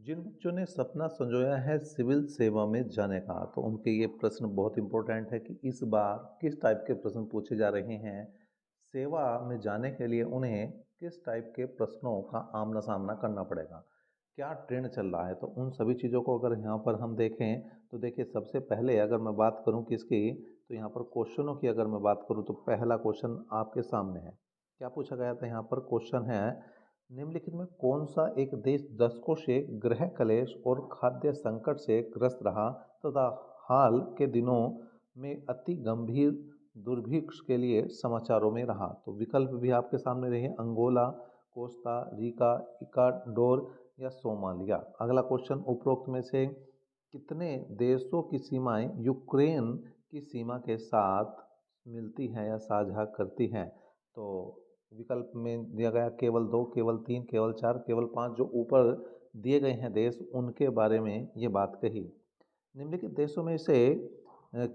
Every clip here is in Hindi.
जिन बच्चों ने सपना संजोया है सिविल सेवा में जाने का, तो उनके ये प्रश्न बहुत इम्पोर्टेंट है कि इस बार किस टाइप के प्रश्न पूछे जा रहे हैं। सेवा में जाने के लिए उन्हें किस टाइप के प्रश्नों का आमना सामना करना पड़ेगा, क्या ट्रेंड चल रहा है। तो उन सभी चीज़ों को अगर यहाँ पर हम देखें तो देखिए, सबसे पहले अगर मैं बात करूँ किसकी, तो यहाँ पर क्वेश्चनों की अगर मैं बात करूँ तो पहला क्वेश्चन आपके सामने है। क्या पूछा गया था यहाँ पर? क्वेश्चन है, निम्नलिखित में कौन सा एक देश दशकों से गृह कलेश और खाद्य संकट से ग्रस्त रहा तथा हाल के दिनों में अति गंभीर दुर्भिक्ष के लिए समाचारों में रहा। तो विकल्प भी आपके सामने रहे, अंगोला, कोस्टा रिका, इक्वाडोर या सोमालिया। अगला क्वेश्चन, उपरोक्त में से कितने देशों की सीमाएं यूक्रेन की सीमा के साथ मिलती हैं या साझा करती हैं? तो विकल्प में दिया गया केवल दो, केवल तीन, केवल चार, केवल पाँच। जो ऊपर दिए गए हैं देश, उनके बारे में ये बात कही। निम्नलिखित देशों में से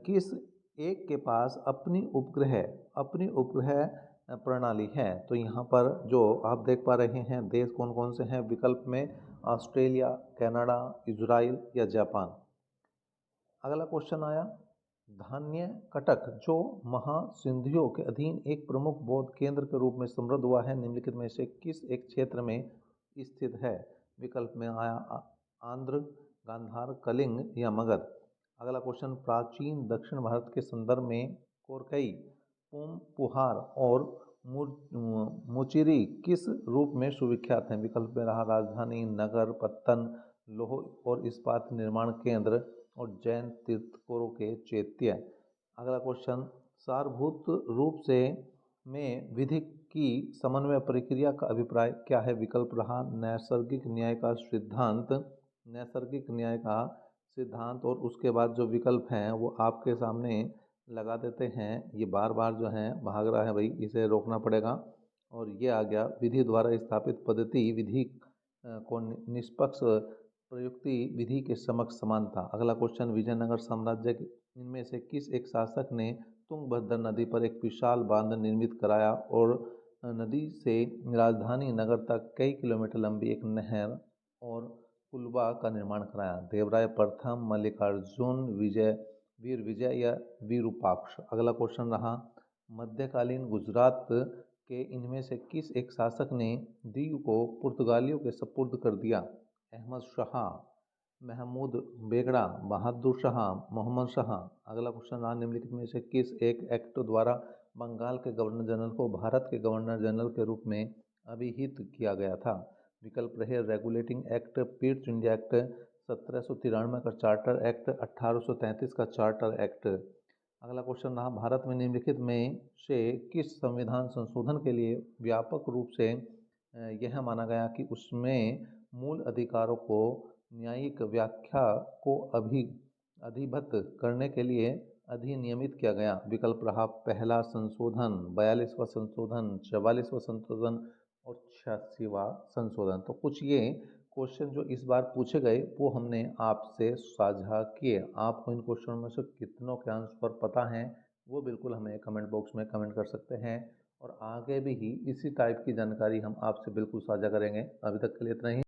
किस एक के पास अपनी उपग्रह प्रणाली है? तो यहाँ पर जो आप देख पा रहे हैं देश कौन कौन से हैं विकल्प में, ऑस्ट्रेलिया, कनाडा, इजराइल या जापान। अगला क्वेश्चन आया, धान्य कटक जो महासिंधियों के अधीन एक प्रमुख बौद्ध केंद्र के रूप में समृद्ध हुआ है, निम्नलिखित में से किस एक क्षेत्र में स्थित है? विकल्प में आया आंध्र, गांधार, कलिंग या मगध। अगला क्वेश्चन, प्राचीन दक्षिण भारत के संदर्भ में कोरकई, पुहार और मुचिरी किस रूप में सुविख्यात हैं? विकल्प में रहा राजधानी, नगर, पत्तन, लौह और इस्पात निर्माण केंद्र और जैन तीर्थंकरों के चैत्य। अगला क्वेश्चन, सारभूत रूप से में विधि की समन्वय प्रक्रिया का अभिप्राय क्या है? विकल्प रहा नैसर्गिक न्याय का सिद्धांत, और उसके बाद जो विकल्प हैं वो आपके सामने लगा देते हैं। ये बार बार जो है भाग रहा है भाई, इसे रोकना पड़ेगा। और ये आ गया, विधि द्वारा स्थापित पद्धति विधि को निष्पक्ष प्रयुक्ति विधि के समक्ष समान था। अगला क्वेश्चन, विजयनगर साम्राज्य के इनमें से किस एक शासक ने तुंगभद्रा नदी पर एक विशाल बांध निर्मित कराया और नदी से राजधानी नगर तक कई किलोमीटर लंबी एक नहर और पुलवा का निर्माण कराया? देवराय प्रथम, मल्लिकार्जुन, वीर विजय या वीरूपाक्ष। अगला क्वेश्चन रहा, मध्यकालीन गुजरात के इनमें से किस एक शासक ने दीव को पुर्तगालियों के सपुर्द कर दिया? अहमद शाह, महमूद बेगड़ा, बहादुर शाह, मोहम्मद शाह। अगला क्वेश्चन रहा, निम्नलिखित में से किस एक एक्ट द्वारा बंगाल के गवर्नर जनरल को भारत के गवर्नर जनरल के रूप में अभिहित किया गया था? विकल्प रहे regulating act, Pitt's India act, 1793 का चार्टर एक्ट, 1833 का चार्टर एक्ट। अगला क्वेश्चन रहा, भारत में निम्नलिखित में से किस संविधान संशोधन के लिए व्यापक रूप से यह माना गया कि उसमें मूल अधिकारों को न्यायिक व्याख्या को अधिबद्ध करने के लिए अधिनियमित किया गया? विकल्प रहा पहला संशोधन, 42वां संशोधन, 44वां संशोधन और 86वां संशोधन। तो कुछ ये क्वेश्चन जो इस बार पूछे गए वो हमने आपसे साझा किए। आपको इन क्वेश्चनों में से कितनों के आंसर पता हैं वो बिल्कुल हमें कमेंट बॉक्स में कमेंट कर सकते हैं, और आगे भी इसी टाइप की जानकारी हम आपसे बिल्कुल साझा करेंगे। अभी तक के लिए इतना ही।